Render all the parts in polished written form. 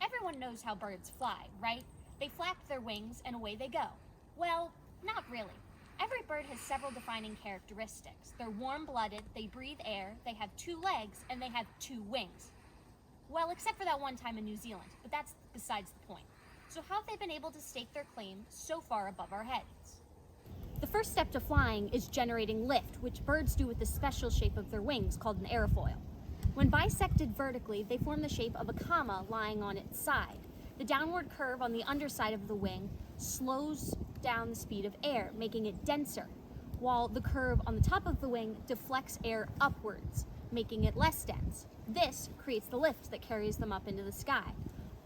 Everyone knows how birds fly, right? They flap their wings and away they go. Well, not really. Every bird has several defining characteristics. They're warm-blooded, they breathe air, they have 2 legs, and they have 2 wings. Well, except for that one time in New Zealand, but that's besides the point. So how have they been able to stake their claim so far above our heads? The first step to flying is generating lift, which birds do with the special shape of their wings called an airfoil. When bisected vertically, they form the shape of a comma lying on its side. The downward curve on the underside of the wing slows down the speed of air, making it denser, while the curve on the top of the wing deflects air upwards, making it less dense. This creates the lift that carries them up into the sky.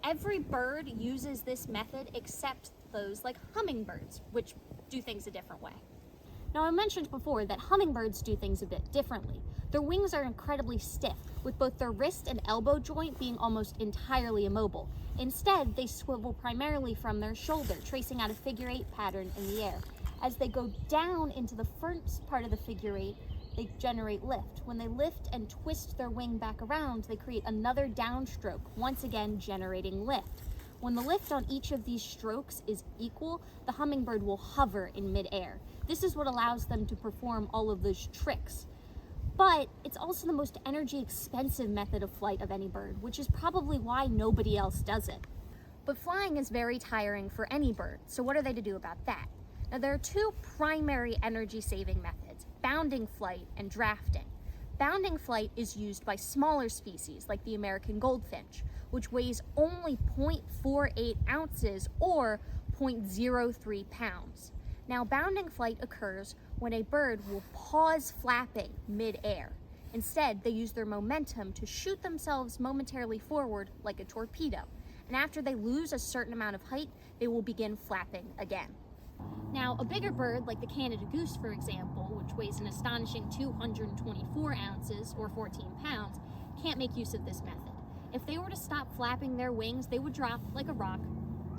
Every bird uses this method except those like hummingbirds, which do things a different way. Now, I mentioned before that hummingbirds do things a bit differently. Their wings are incredibly stiff, with both their wrist and elbow joint being almost entirely immobile. Instead, they swivel primarily from their shoulder, tracing out a figure-8 pattern in the air. As they go down into the first part of the figure-8, they generate lift. When they lift and twist their wing back around, they create another downstroke, once again generating lift. When the lift on each of these strokes is equal, the hummingbird will hover in midair. This is what allows them to perform all of those tricks. But it's also the most energy expensive method of flight of any bird, which is probably why nobody else does it. But flying is very tiring for any bird, so what are they to do about that? Now, there are 2 primary energy saving methods: bounding flight and drafting. Bounding flight is used by smaller species like the American goldfinch, which weighs only 0.48 ounces or 0.03 pounds. Now, bounding flight occurs when a bird will pause flapping mid-air. Instead, they use their momentum to shoot themselves momentarily forward like a torpedo. And after they lose a certain amount of height, they will begin flapping again. Now, a bigger bird like the Canada goose, for example, which weighs an astonishing 224 ounces or 14 pounds, can't make use of this method. If they were to stop flapping their wings, they would drop like a rock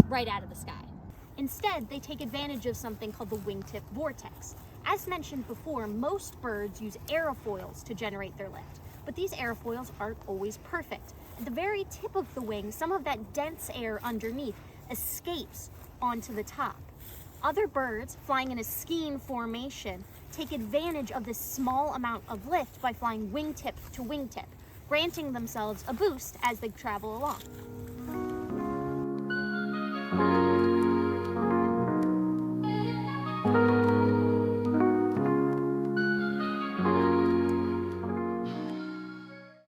right out of the sky. Instead, they take advantage of something called the wingtip vortex. As mentioned before, most birds use aerofoils to generate their lift, but these airfoils aren't always perfect. At the very tip of the wing, some of that dense air underneath escapes onto the top. Other birds, flying in a skiing formation, take advantage of this small amount of lift by flying wingtip to wingtip, granting themselves a boost as they travel along.